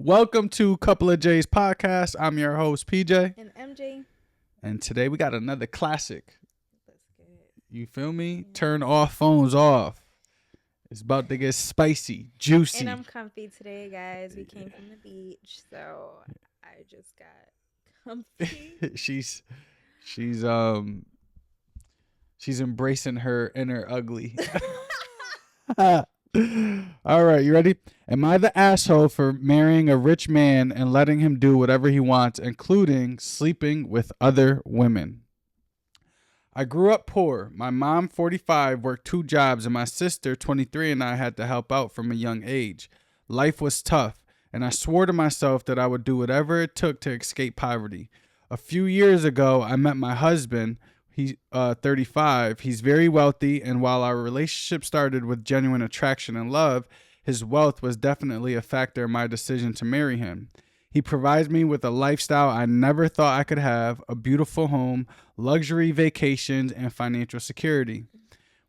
Welcome to Couple of J's podcast. I'm your host, PJ. And MJ. And today we got another classic. Let's get it. You feel me? Yeah. Turn off phones off. It's about to get spicy, juicy. And I'm comfy today, guys. We came from the beach, so I just got comfy. She's embracing her inner ugly. All right, you ready? Am I the asshole for marrying a rich man and letting him do whatever he wants, including sleeping with other women? I grew up poor. My mom, 45, worked 2 jobs, and my sister, 23, and I had to help out from a young age. Life was tough, and I swore to myself that I would do whatever it took to escape poverty. A few years ago, I met my husband. He's 35. He's very wealthy, and while our relationship started with genuine attraction and love, his wealth was definitely a factor in my decision to marry him. He provides me with a lifestyle I never thought I could have, a beautiful home, luxury vacations, and financial security.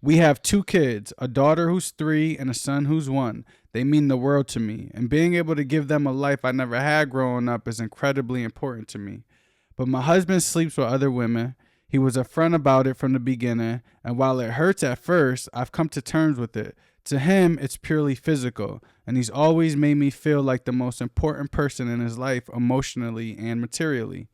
We have 2 kids, a daughter who's 3 and a son who's 1. They mean the world to me, and being able to give them a life I never had growing up is incredibly important to me. But my husband sleeps with other women. He was upfront about it from the beginning, and while it hurts at first, I've come to terms with it. To him, it's purely physical, and he's always made me feel like the most important person in his life emotionally and materially.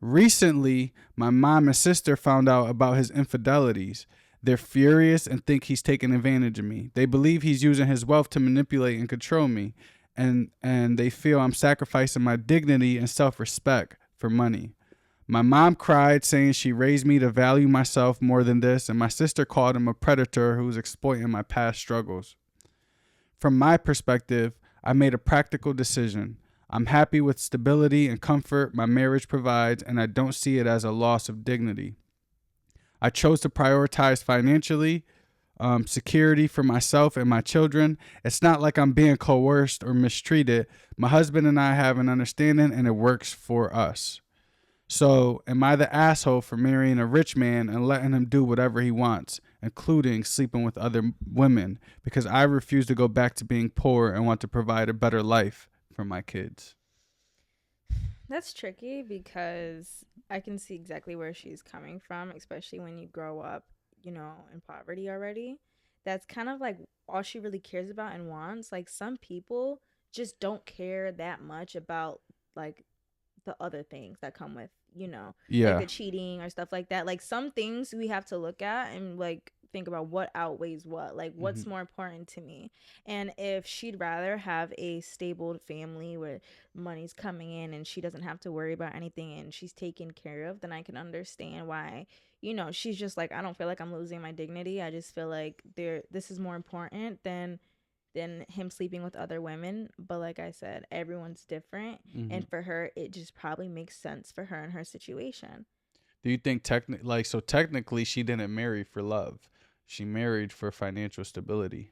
Recently, my mom and sister found out about his infidelities. They're furious and think he's taking advantage of me. They believe he's using his wealth to manipulate and control me, and they feel I'm sacrificing my dignity and self-respect for money. My mom cried, saying she raised me to value myself more than this, and my sister called him a predator who was exploiting my past struggles. From my perspective, I made a practical decision. I'm happy with stability and comfort my marriage provides, and I don't see it as a loss of dignity. I chose to prioritize financially, security for myself and my children. It's not like I'm being coerced or mistreated. My husband and I have an understanding, and it works for us. So, am I the asshole for marrying a rich man and letting him do whatever he wants, including sleeping with other women, because I refuse to go back to being poor and want to provide a better life for my kids? That's tricky because I can see exactly where she's coming from, especially when you grow up, in poverty already. That's kind of like all she really cares about and wants. Like, some people just don't care that much about, like, the other things that come with, like the cheating or stuff like that. Like, some things we have to look at and like think about what outweighs what, like what's more important to me. And if she'd rather have a stable family where money's coming in and she doesn't have to worry about anything and she's taken care of, then I can understand why, she's just like, I don't feel like I'm losing my dignity. I just feel like this is more important than him sleeping with other women. But like I said, everyone's different. And for her, it just probably makes sense for her and her situation. Do you think technically she didn't marry for love? She married for financial stability.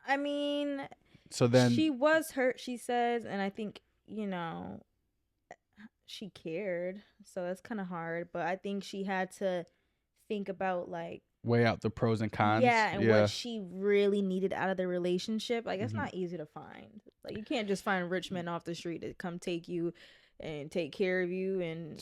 I mean, so then she was hurt, she says, and I think, she cared. So that's kind of hard. But I think she had to think about, like, weigh out the pros and cons. And what she really needed out of the relationship. Like, it's not easy to find. Like, you can't just find rich men off the street to come take you and take care of you and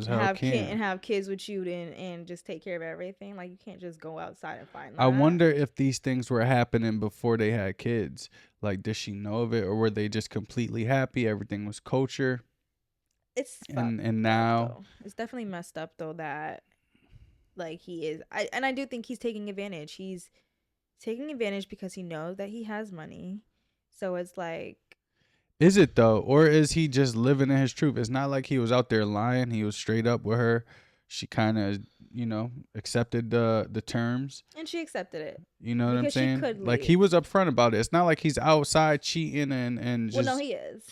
have kids with you and just take care of everything. Like, you can't just go outside and find that. I wonder if these things were happening before they had kids. Like, does she know of it, or were they just completely happy? Everything was kosher. It's and now though. It's definitely messed up though that, like, he is. I do think he's taking advantage. He's taking advantage because he knows that he has money. So it's like, is it though, or is he just living in his truth? It's not like he was out there lying. He was straight up with her. She kind of, accepted the terms, and she accepted it. You know what I'm saying? Like, he was upfront about it. It's not like he's outside cheating and just. Well, no, he is.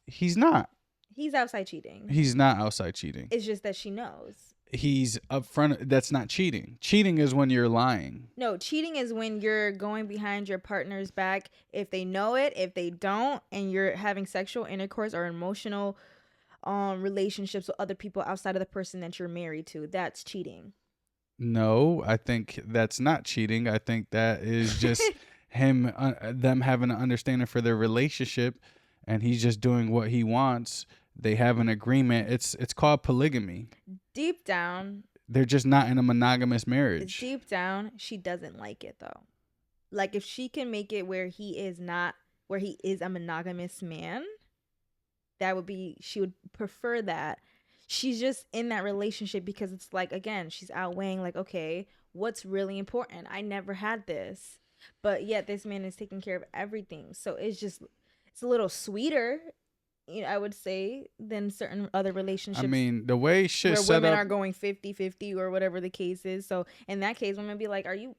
He's not. He's outside cheating. He's not outside cheating. It's just that she knows. He's upfront. That's not cheating. Cheating is when you're lying. No, cheating is when you're going behind your partner's back. If they know it, if they don't, and you're having sexual intercourse or emotional relationships with other people outside of the person that you're married to, that's cheating. No, I think that's not cheating. I think that is just them having an understanding for their relationship, and he's just doing what he wants. They have an agreement. It's called polygamy. Deep down, They're just not in a monogamous marriage. deep down, she doesn't like it though. Like if she can make it where he is not, where he is a monogamous man, that would be, she would prefer that. She's just in that relationship because it's like, again, she's outweighing like, okay, what's really important? I never had this, but yet this man is taking care of everything. So it's just, it's a little sweeter, I would say, than certain other relationships. I mean, the way shit where set women up, are going 50-50 or whatever the case is. So in that case, women be like, are you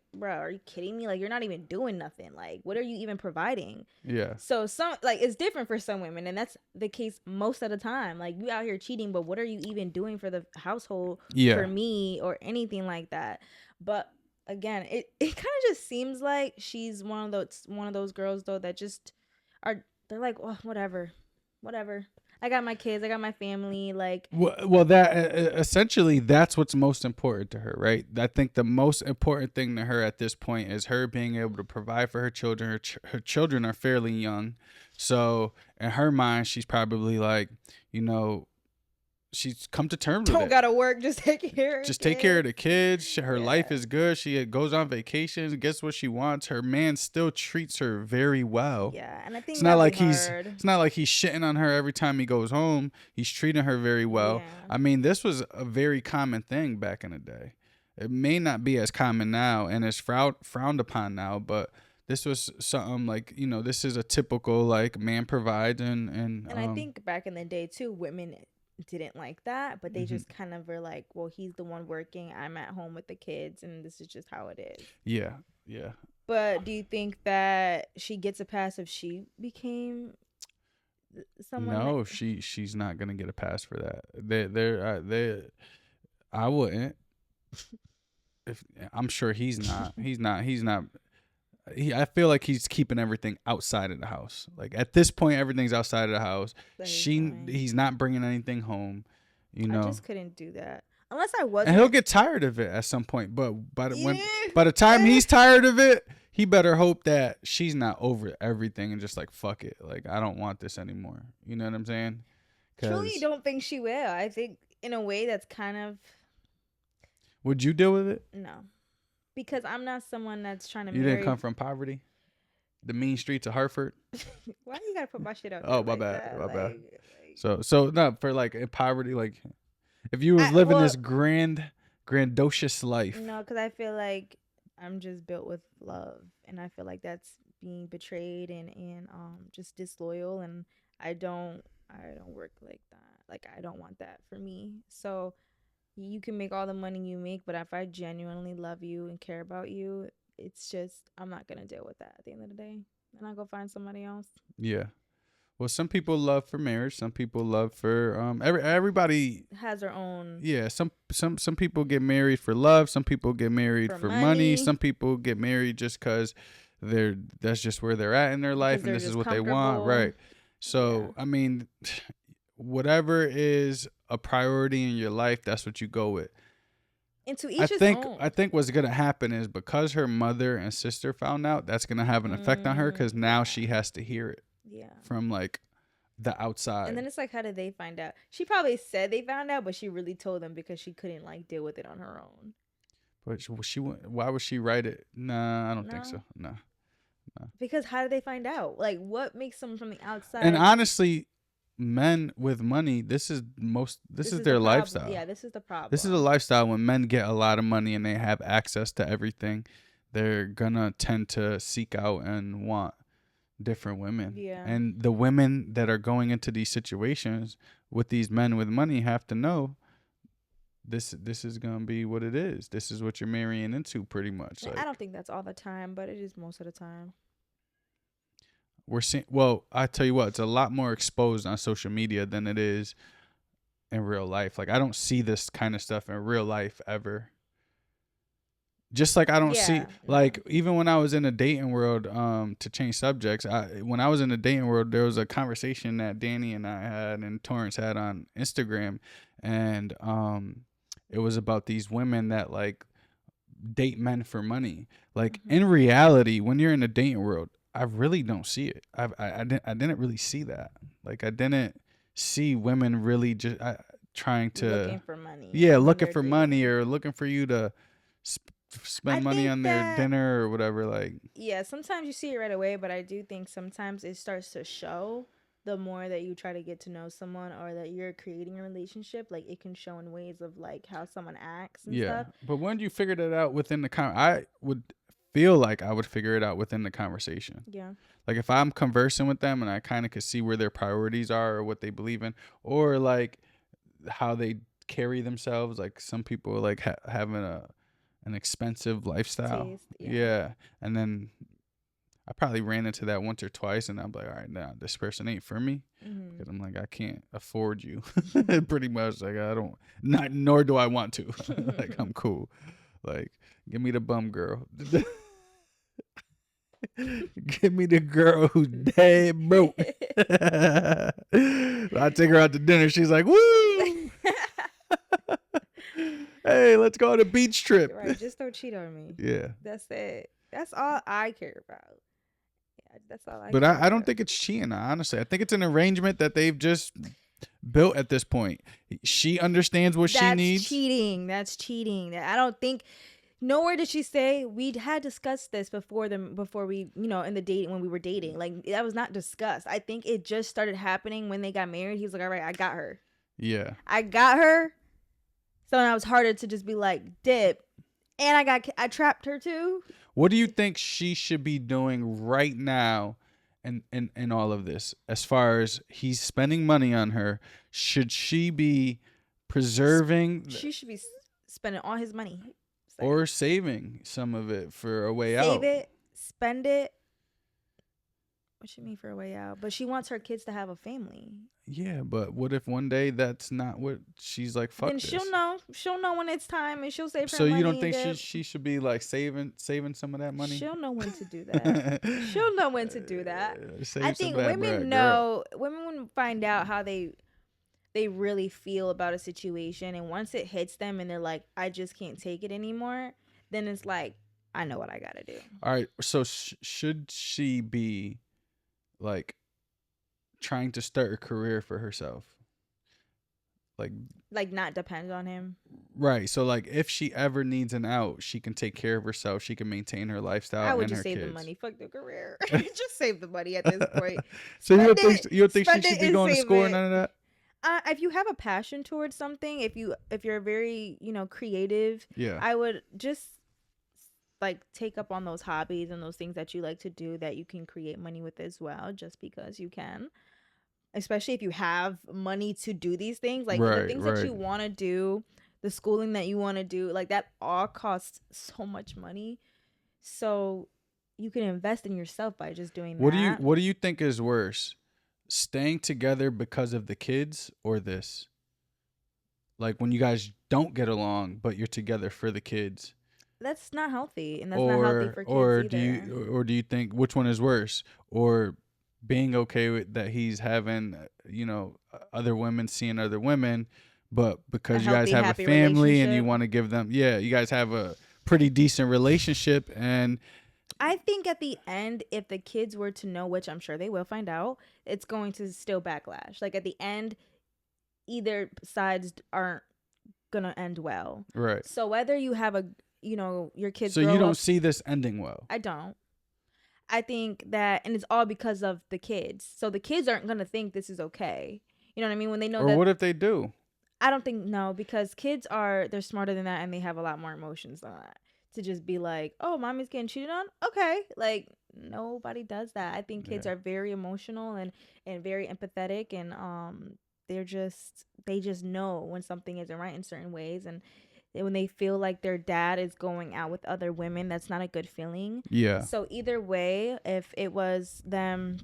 kidding me? Like, you're not even doing nothing. Like, what are you even providing? yeah. So some, like, it's different for some women, and that's the case most of the time. Like, you out here cheating, but what are you even doing for the household, Yeah. for me, or anything like that? But again, it kind of just seems like she's one of those girls though that just they're like, oh, whatever. I got my kids, I got my family. Like, Well, that essentially that's what's most important to her, right? I think the most important thing to her at this point is her being able to provide for her children. Her children are fairly young, so in her mind, she's probably like, she's come to terms with it. Don't gotta work, just take care of Take care of the kids. Her life is good. She goes on vacations, gets what she wants. Her man still treats her very well. Yeah, and I think it's not like he's shitting on her every time he goes home. He's treating her very well. Yeah. I mean, this was a very common thing back in the day. It may not be as common now and is frowned upon now, but this was something like, this is a typical like man provides and I think back in the day too, women didn't like that, but they just kind of were like, well, he's the one working, I'm at home with the kids, and this is just how it is. Yeah. But do you think that she gets a pass if she became someone? No, she's not gonna get a pass for that. I wouldn't. I'm sure he's not. I feel like he's keeping everything outside of the house. Like at this point, everything's outside of the house. He's not bringing anything home. I just couldn't do that unless I wasn't. And he'll get tired of it at some point. But by the time he's tired of it, he better hope that she's not over everything and just like, fuck it. Like, I don't want this anymore. You know what I'm saying? Truly don't think she will. I think in a way that's kind of. Would you deal with it? No. Because I'm not someone that's trying to marry. You didn't come from poverty? The mean streets of Hartford? Why do you gotta put my shit out there? Oh, my bad. My bad. So no, for like in poverty, like if you was living this grandiose life. No, because I feel like I'm just built with love, and I feel like that's being betrayed and just disloyal, and I don't work like that. Like, I don't want that for me. So you can make all the money you make, but if I genuinely love you and care about you, it's just, I'm not going to deal with that at the end of the day. And I'll go find somebody else. Yeah. Well, some people love for marriage. Some people love for, everybody has their own. Yeah. Some people get married for love. Some people get married for money. Some people get married just because that's just where they're at in their life and this is what they want. Right. So, yeah. I mean, whatever is a priority in your life, that's what you go with. And to each his own. I think what's gonna happen is because her mother and sister found out, that's gonna have an effect on her because now she has to hear it. Yeah. From like the outside. And then it's like, how did they find out? She probably said they found out, but she really told them because she couldn't like deal with it on her own. But why would she write it? Nah, I don't think so. No. Because how did they find out? Like, what makes someone from the outside? And honestly, men with money, this is their lifestyle. Yeah, this is the problem. This is a lifestyle. When men get a lot of money and they have access to everything, they're gonna tend to seek out and want different women. Yeah. And the women that are going into these situations with these men with money have to know this is gonna be what it is. This is what you're marrying into, pretty much. I don't think that's all the time, but it is most of the time. We're seeing. Well, I tell you what, it's a lot more exposed on social media than it is in real life. Like, I don't see this kind of stuff in real life ever. Just like I don't see, like, even when I was in the dating world, to change subjects, when I was in the dating world, there was a conversation that Danny and I had and Torrance had on Instagram, and it was about these women that like date men for money. Like Mhm. in reality, when you're in the dating world, I really don't see it. I didn't really see that. Like I didn't see women really just trying to, Looking for money yeah, when looking they're for money dating. or looking for you to I spend money think on their that dinner or whatever. Like, yeah, sometimes you see it right away, but I do think sometimes it starts to show the more that you try to get to know someone or that you're creating a relationship. Like it can show in ways of like how someone acts and yeah, stuff. but when you figured it out within the I would feel like I would figure it out within the conversation. Yeah. Like if I'm conversing with them and I kind of could see where their priorities are or what they believe in, or like how they carry themselves. Like some people like having an expensive lifestyle. Taste. Yeah. Yeah, and then I probably ran into that once or twice, and I'm like, all right, now this person ain't for me Hmm. because I'm like, I can't afford you. Pretty much, like I don't, not nor do I want to. Like I'm cool. Like give me the bum girl. Give me the girl who's dead broke. I take her out to dinner. She's like, woo! Hey, let's go on a beach trip. Right. Just don't cheat on me. Yeah. That's it. That's all I care about. Yeah, that's all I But care I don't about. think it's cheating, honestly. I think it's an arrangement that they've just built at this point. She understands what she That's needs. cheating. That's cheating. I don't think nowhere did she say we had discussed this before we in the dating when we were dating. Like that was not discussed. I think it just started happening when they got married. He was like, all right, I got her. Yeah. I got her. So now it's harder to just be like dip. And I trapped her too. What do you think she should be doing right now in all of this? As far as he's spending money on her, should she be preserving She should be spending all his money. or saving some of it for a way Save out? it, spend it. What you mean for a way out? But she wants her kids to have a family. Yeah, but what if one day that's not what she's like? Fuck Then this. she'll know. She'll know when it's time, and she'll save her So money. you don't think and she should be like saving some of that money? she'll know when to do that. She'll know when to do that. I Save some think of that women bread, girl. know. Women find out how they really feel about a situation, and once it hits them, and they're like, "I just can't take it anymore." Then it's like, I know what I gotta do. All right. So should she be like trying to start a career for herself? Like, Like not depend on him. right. So like if she ever needs an out, she can take care of herself. She can maintain her lifestyle I would and just her save the kids. money. Fuck the career. Just save the money at this point. So Spend it. you don't think she Spend should it be and going to save school or it. none of that? If you have a passion towards something, if you're very creative, Yeah. I would just like take up on those hobbies and those things that you like to do that you can create money with as well, just because you can. Especially if you have money to do these things, like the Right. things that Right. you want to do, the schooling that you want to do, like that all costs so much money. So you can invest in yourself by just doing that. What do you think is worse? Staying together because of the kids or this? Like when you guys don't get along but you're together for the kids? That's not healthy, and that's not healthy for kids either. Or do you think which one is worse? Or being okay with that he's having other women seeing other women, but A because you guys healthy, have a happy family and you relationship. want to give them, yeah, you guys have a pretty decent relationship and I think at the end, if the kids were to know, which I'm sure they will find out, it's going to still backlash. Like at the end, either sides aren't gonna end well. right. So whether you have your kids So you grow don't up, see this ending well. I don't. I think that, and it's all because of the kids. So the kids aren't gonna think this is okay. You know what I mean? When they know Or that, what if they do? I don't think no, because they're smarter than that, and they have a lot more emotions than that. To just be like, oh, mommy's getting cheated on, okay, like nobody does that. I think kids Yeah. are very emotional and very empathetic, and they just know when something isn't right in certain ways, and when they feel like their dad is going out with other women, that's not a good feeling. Yeah. So either way, if it was them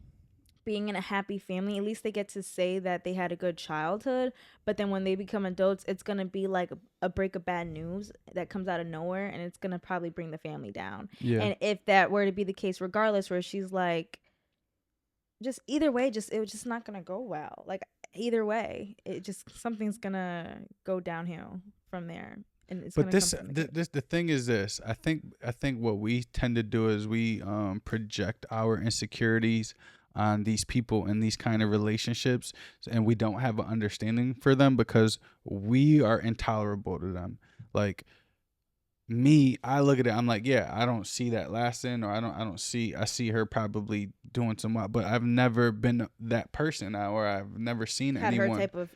being in a happy family, at least they get to say that they had a good childhood. But then when they become adults, it's gonna be like a break of bad news that comes out of nowhere, and it's gonna probably bring the family down. Yeah. And if that were to be the case, regardless, where she's like, just either way, it was just not gonna go well. Like either way, it just something's gonna go downhill from there. and it's But gonna come from the kid. the thing is this. I think what we tend to do is we project our insecurities on these people in these kind of relationships, and we don't have an understanding for them because we are intolerable to them. Like me, I look at it, I'm like, yeah, I don't see that lasting, or I see her probably doing some wild, but I've never been that person, or I've never seen Had her anyone. type of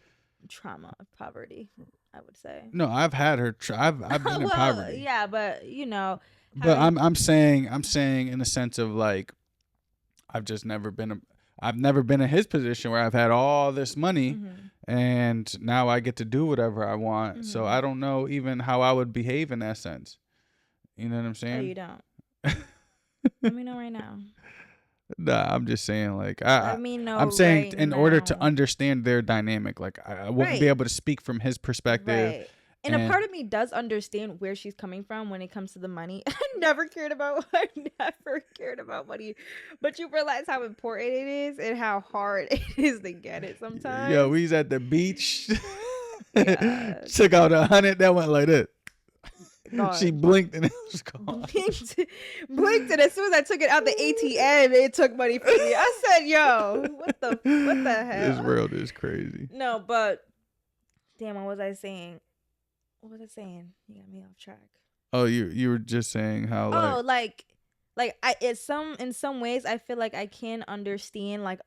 trauma of poverty, I would say. No, I've had her. I've been in Well, poverty, yeah, but you know, but having I'm saying in the sense of like I've just I've never been in his position where I've had all this money mhm, and now I get to do whatever I want. So mhm. I don't know even how I would behave in that sense. You know what I'm Oh, saying? you don't. Let me know right now. Nah, I'm just saying like Let me know I'm saying right in order to now. understand their dynamic, like I wouldn't be Right. able to speak from his perspective. Right. And a And part of me does understand where she's coming from when it comes to the money. I never cared about money. But you realize how important it is and how hard it is to get it yo, sometimes. we was at the beach. Yeah. Took out 100 that went like this. She Gone. blinked and it was gone. Blinked and as soon as I took it out the ATM, it took money from me. I said, yo, what the This hell? world is crazy. No, but damn, what was I saying? What was I saying? You got me off track. Oh, you were just saying how Oh, like I it's some in some ways I feel like I can understand like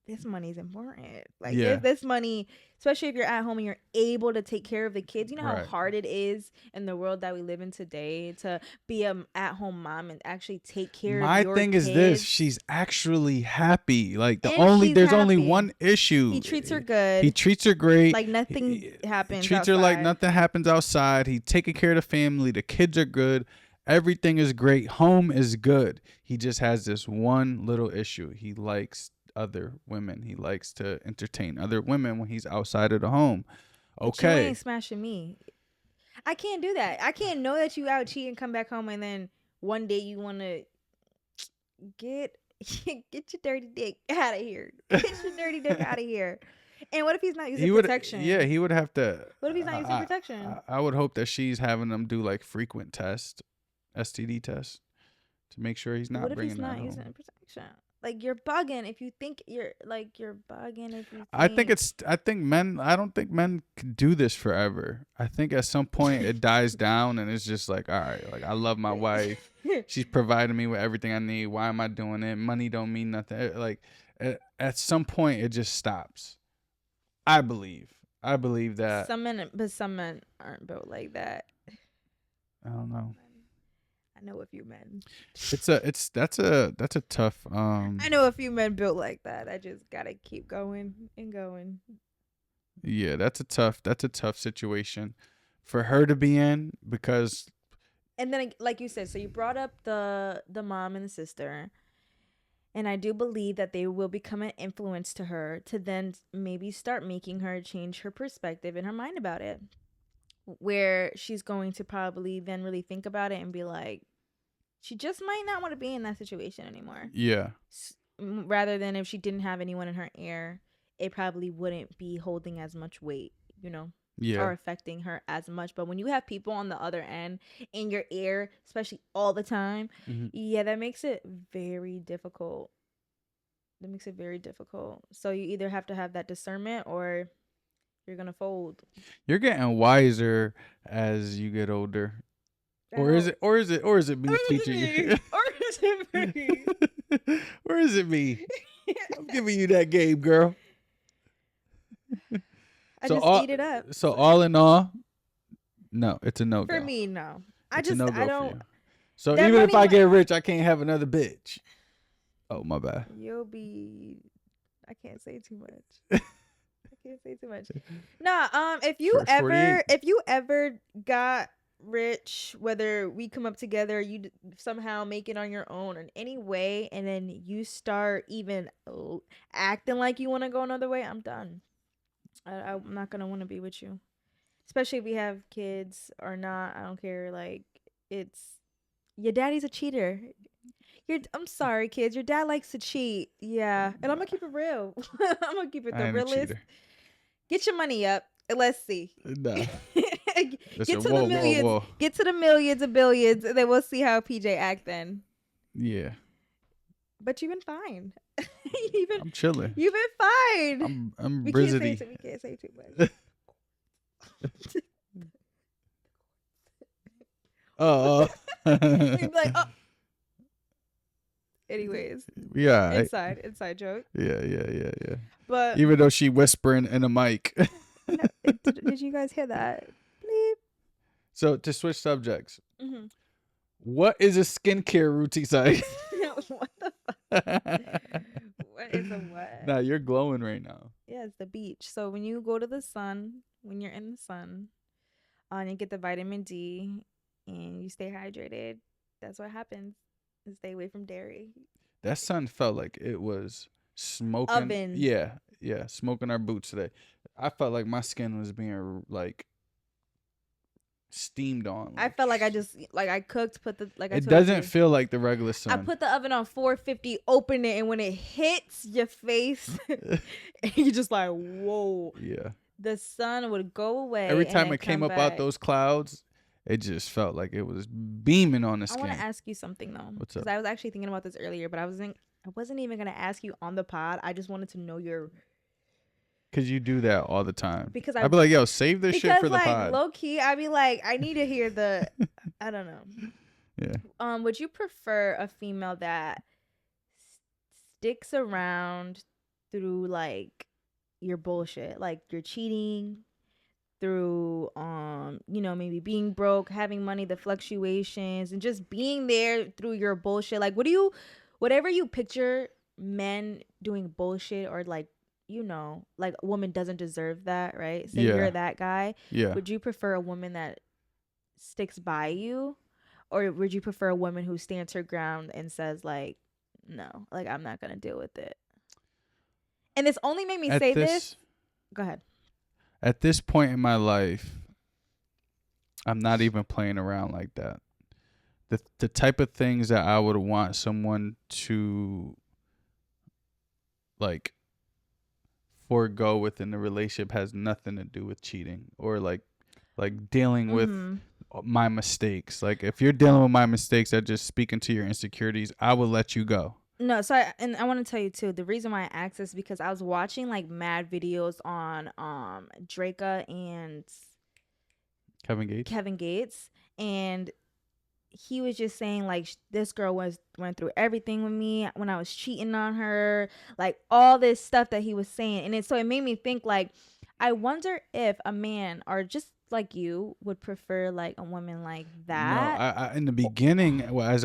this money is important. Like yeah, if this money, especially if you're at home and you're able to take care of the kids, you know how right. hard it is in the world that we live in today to be a at-home mom and actually take care of My your thing is this: kids. she's actually happy. Like And she's there's only happy. one issue. He treats her He good. treats her great. Like nothing He happens treats her like outside. nothing happens outside. He taking care of the family. The kids are good. Everything is great. Home is good. He just has this one little issue. He likes other women. He likes to entertain other women when he's outside of the home. But you Okay. ain't smashing me. I can't do that. I can't know that you out cheating, come back home, and then one day you want to get get your dirty dick out of here. Get your dirty dick out of here. And what if he's not using He would, yeah, protection? he would have to. What if he's not using I, protection? I would hope that she's having them do like frequent tests, STD tests, to make sure he's What not if he's bringing that not using home. protection? Like you're bugging if you think you're bugging if you I think think. I think men. I don't think men can do this forever. I think at some point it dies down and it's just like, all right, like I love my wife. She's providing me with everything I need. Why am I doing it? Money don't mean nothing. Like at some point it just stops. I believe. I believe that. Some men aren't built like that. I don't know. I know a few men. That's a tough I know a few men built like that. I just gotta keep going and going. yeah, that's a tough situation for her to be in because And then, like you said, so you brought up the mom and the sister, and I do believe that they will become an influence to her to then maybe start making her change her perspective and her mind about it, where she's going to probably then really think about it and be like, she just might not want to be in that situation anymore. yeah. Rather than if she didn't have anyone in her ear, it probably wouldn't be holding as much weight, you know, or Yeah. affecting her as much. But when you have people on the other end in your ear, especially all the time, Mhm. yeah, that makes it very difficult. That makes it very difficult. So you either have to have that discernment or you're going to fold. You're getting wiser as you get older. Or is it me teaching you? Or is it me? Or is it me? I'm giving you that game, girl. I So just all eat it up. so all in all, no, it's a no For go. me, no. It's a no I go for don't. you. So That even if money I might. get rich, I can't have another bitch. Oh my bad. You'll be. I can't say too much. I can't say too much. Nah. First 48. If you ever got rich, whether we come up together, you somehow make it on your own in any way, and then you start even acting like you want to go another way, I'm done. I'm not gonna want to be with you, especially if we have kids or not. I don't care. Like it's your daddy's a cheater. I'm sorry, kids. Your dad likes to cheat. Yeah. And I'm gonna keep it real. I'm gonna keep it I the ain't a realist. cheater. Get your money up and let's see. Nah. Get Listen, to the millions. Get to the millions and billions, and then we'll see how PJ act then. Yeah. But you've been fine. I'm chilling. You've been fine. I'm We can't say too much. Oh. We'd be like, oh. Anyways, Yeah. inside joke. Yeah. But even though she whispering in a mic. no, did you guys hear that? Bleep. So to switch subjects, Mm-hmm. what is a skincare routine? Sorry. What the fuck? What is a what? Nah, you're glowing right now. Yeah, it's the beach. So when you go to the sun, when you're in the sun, and you get the vitamin D and you stay hydrated, that's what happens. And stay away from dairy. That sun felt like it was smoking. Oven. Yeah, smoking our boots today. I felt like my skin was being like steamed on. I felt like I cooked, put the it doesn't feel like the regular sun. I put the oven on 450, open it, and when it hits your face, you're just like, whoa. Yeah. The sun would go away. Every time it came up out those clouds, it just felt like it was beaming on the skin. I want to ask you something though. What's up? Because I was actually thinking about this earlier, but I wasn't even gonna ask you on the pod. I just wanted to know your. Cause you do that all the time. Because I'd be like, yo, save this shit for the pod. Low key, I'd be like, I need to hear the. I don't know. Yeah. Would you prefer a female that sticks around through like your bullshit, like you're cheating, through maybe being broke, having money, the fluctuations, and just being there through your bullshit? Like, whatever you picture men doing bullshit, or like like a woman doesn't deserve that, right? Say you're that guy. Yeah. Would you prefer a woman that sticks by you, or would you prefer a woman who stands her ground and says like, no, like I'm not gonna deal with it? And this only made me say this. Go ahead. At this point in my life, I'm not even playing around like that. The type of things that I would want someone to like forego within the relationship has nothing to do with cheating or like dealing with my mistakes. Like if you're dealing with my mistakes that just speaking to your insecurities, I will let you go. No, so I want to tell you too, the reason why I asked is because I was watching like mad videos on Draka and Kevin Gates, and he was just saying like this girl went through everything with me when I was cheating on her, like all this stuff that he was saying. And so it made me think like, I wonder if a man or just like you would prefer like a woman like that. No, I in the beginning, as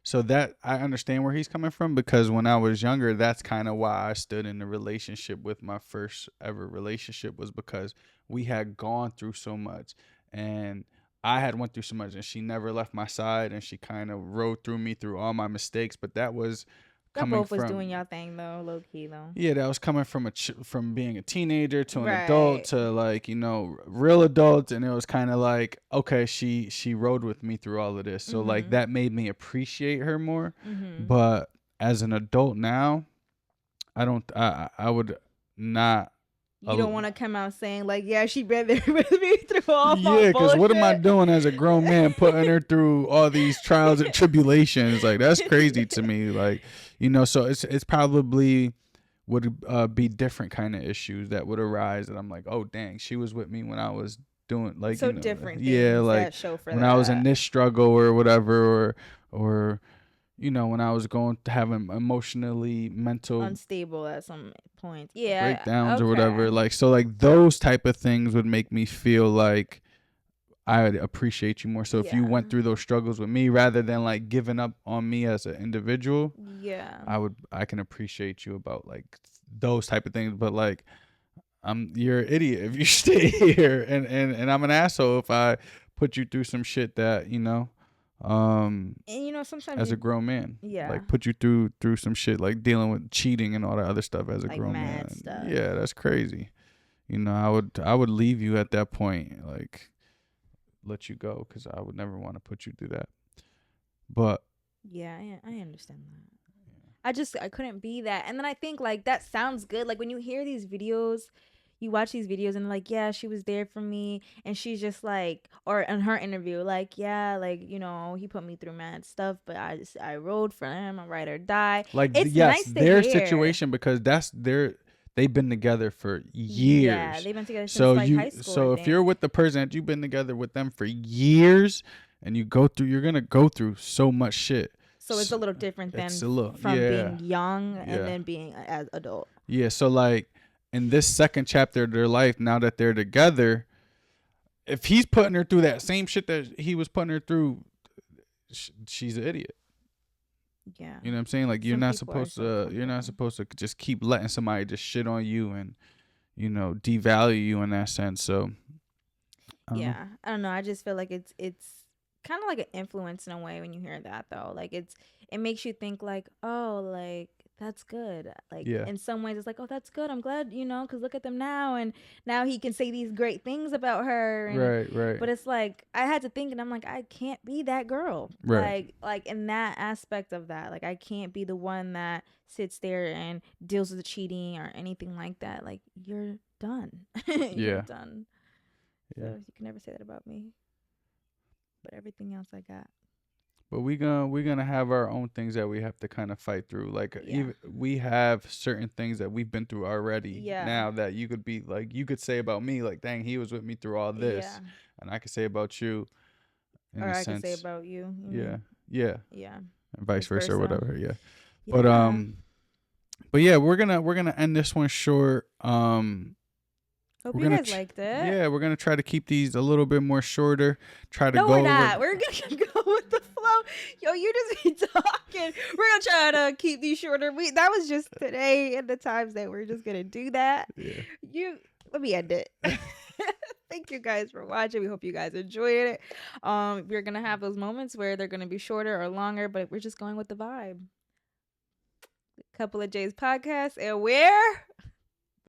so that I understand where he's coming from, because when I was younger, that's kind of why I stood in the relationship with my first ever relationship, was because we had gone through so much and I had went through so much, and she never left my side, and she kind of rode through me through all my mistakes. But that was coming both was doing y'all thing though, low key though. Yeah, that was coming from from being a teenager to an adult to like real adult, and it was kind of like, okay, she rode with me through all of this, so like that made me appreciate her more. But as an adult now, I would not. You don't want to come out saying like, yeah, she been there with me through all my bullshit. Yeah, because what am I doing as a grown man, putting her through all these trials and tribulations? Like that's crazy to me. Like, so it's probably would be different kind of issues that would arise. That I'm like, oh dang, she was with me when I was doing like so different. Yeah, like when I was in this struggle or whatever, or when I was having emotionally mental unstable at some point, breakdowns or whatever, like, so like those type of things would make me feel like I would appreciate you more. So if you went through those struggles with me rather than like giving up on me as an individual, I can appreciate you about like those type of things. But like, you're an idiot if you stay here, and I'm an asshole if I put you through some shit that and sometimes as a grown man, like put you through some shit like dealing with cheating and all that other stuff as a like grown man stuff. Yeah, that's crazy. I would leave you at that point, like let you go, because I would never want to put you through that. But I understand that. I couldn't be that. And then I think like that sounds good, like when you hear these videos, you watch these videos and like, yeah, she was there for me, and she's just like, or in her interview, like, yeah, like, he put me through mad stuff, but I rode for him, I ride or die. Like, It's yes, nice to their hear. situation, because they've been together for Yeah, years. they've been together since So like high school, I so if you're think. with the person that you've been together with them for years, and you're gonna go through so much shit. So it's a little different It's than a little, from yeah, being young and yeah, then being as adult. yeah. So like in this second chapter of their life, now that they're together, if he's putting her through that same shit that he was putting her through, she's an idiot. Yeah. You know what I'm saying? Like, Some people are so you're not comfortable. supposed to just keep letting somebody just shit on you and devalue you in that sense. So I don't know. Yeah, I don't know. I just feel like it's kind of like an influence in a way when you hear that though. Like it makes you think like, oh, like that's good. Like Yeah. in some ways, it's like, oh, that's good. I'm glad, because look at them now, and now he can say these great things about her, and Right. Right. but it's like I had to think, and I'm like, I can't be that girl. Right. Like in that aspect of that, like I can't be the one that sits there and deals with the cheating or anything like that. Like you're done. You're Yeah. done. So Yeah. you can never say that about me. But everything else I got. But we're gonna have our own things that we have to kind of fight through. Like, Yeah. even we have certain things that we've been through already. Yeah. Now that you could be like, you could say about me, like, dang, he was with me through all this, Yeah. and I could say about you, in Or a I could say sense. about you. Yeah. Yeah. Yeah. And vice versa or whatever. Yeah. But Yeah. but yeah, we're gonna end this one short. Hope We're you gonna guys liked it. yeah, we're gonna try to keep these a little bit more shorter. Try to No, go we're over. not. We're gonna go with the flow. Yo, you just be talking. We're gonna try to keep these shorter. That was just today and the times that we're just gonna do that. Yeah. Let me end it. Thank you guys for watching. We hope you guys enjoyed it. We're gonna have those moments where they're gonna be shorter or longer, but we're just going with the vibe. Couple of J's podcast, and where